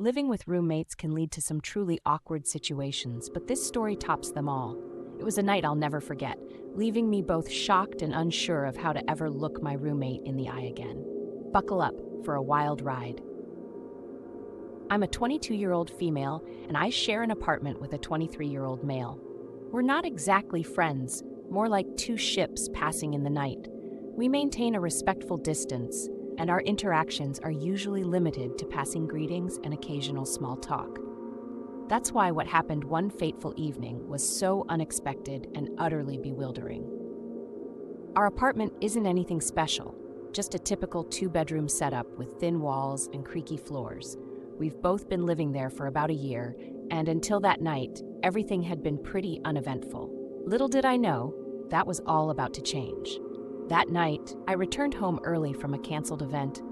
Living with roommates can lead to some truly awkward situations, but this story tops them all. It was a night I'll never forget, leaving me both shocked and unsure of how to ever look my roommate in the eye again. Buckle up for a wild ride. I'm a 22-year-old female, and I share an apartment with a 23-year-old male. We're not exactly friends, more like two ships passing in the night. We maintain a respectful distance, and our interactions are usually limited to passing greetings and occasional small talk. That's why what happened one fateful evening was so unexpected and utterly bewildering. Our apartment isn't anything special, just a typical two-bedroom setup with thin walls and creaky floors. We've both been living there for about a year, and until that night, everything had been pretty uneventful. Little did I know, that was all about to change. That night, I returned home early from a canceled event,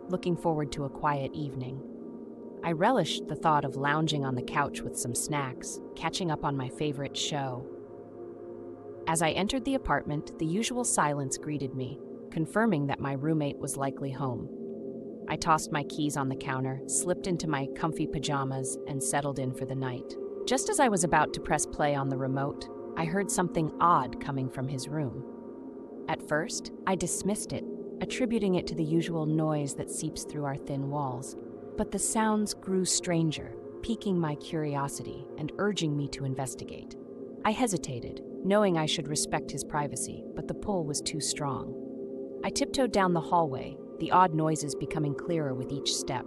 looking forward to a quiet evening. I relished the thought of lounging on the couch with some snacks, catching up on my favorite show. As I entered the apartment, the usual silence greeted me, confirming that my roommate was likely home. I tossed my keys on the counter, slipped into my comfy pajamas, and settled in for the night. Just as I was about to press play on the remote, I heard something odd coming from his room. At first, I dismissed it, attributing it to the usual noise that seeps through our thin walls. But the sounds grew stranger, piquing my curiosity and urging me to investigate. I hesitated, knowing I should respect his privacy, but the pull was too strong. I tiptoed down the hallway, the odd noises becoming clearer with each step.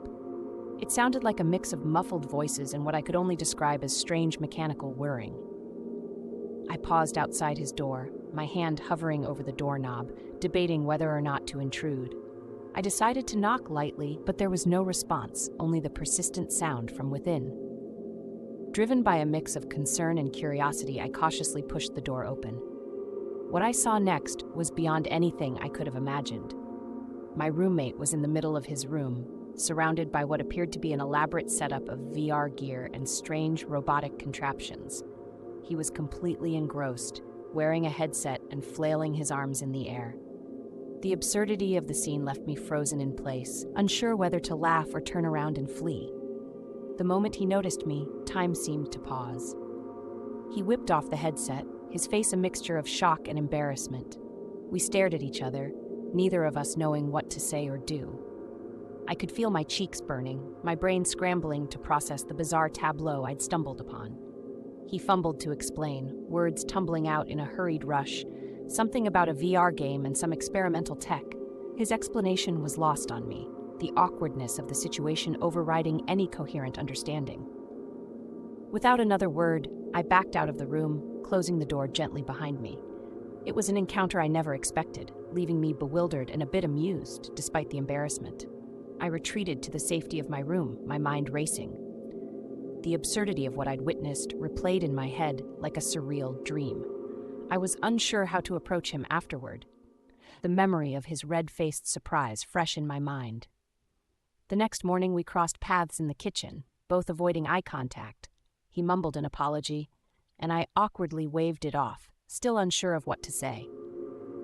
It sounded like a mix of muffled voices and what I could only describe as strange mechanical whirring. I paused outside his door, my hand hovering over the doorknob, debating whether or not to intrude. I decided to knock lightly, but there was no response, only the persistent sound from within. Driven by a mix of concern and curiosity, I cautiously pushed the door open. What I saw next was beyond anything I could have imagined. My roommate was in the middle of his room, surrounded by what appeared to be an elaborate setup of VR gear and strange robotic contraptions. He was completely engrossed, wearing a headset and flailing his arms in the air. The absurdity of the scene left me frozen in place, unsure whether to laugh or turn around and flee. The moment he noticed me, time seemed to pause. He whipped off the headset, his face a mixture of shock and embarrassment. We stared at each other, neither of us knowing what to say or do. I could feel my cheeks burning, my brain scrambling to process the bizarre tableau I'd stumbled upon. He fumbled to explain, words tumbling out in a hurried rush, something about a VR game and some experimental tech. His explanation was lost on me, the awkwardness of the situation overriding any coherent understanding. Without another word, I backed out of the room, closing the door gently behind me. It was an encounter I never expected, leaving me bewildered and a bit amused, despite the embarrassment. I retreated to the safety of my room, my mind racing. The absurdity of what I'd witnessed replayed in my head like a surreal dream. I was unsure how to approach him afterward, the memory of his red-faced surprise fresh in my mind. The next morning we crossed paths in the kitchen, both avoiding eye contact. He mumbled an apology, and I awkwardly waved it off, still unsure of what to say.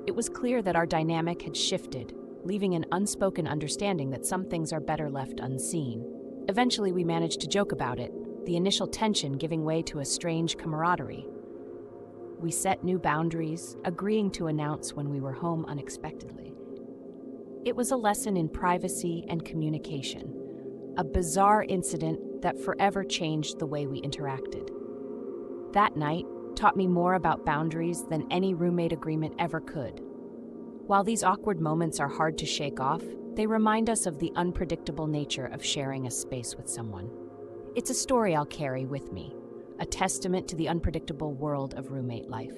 It was clear that our dynamic had shifted, leaving an unspoken understanding that some things are better left unseen. Eventually we managed to joke about it, the initial tension giving way to a strange camaraderie. We set new boundaries, agreeing to announce when we were home unexpectedly. It was a lesson in privacy and communication, a bizarre incident that forever changed the way we interacted. That night taught me more about boundaries than any roommate agreement ever could. While these awkward moments are hard to shake off, they remind us of the unpredictable nature of sharing a space with someone. It's a story I'll carry with me, a testament to the unpredictable world of roommate life.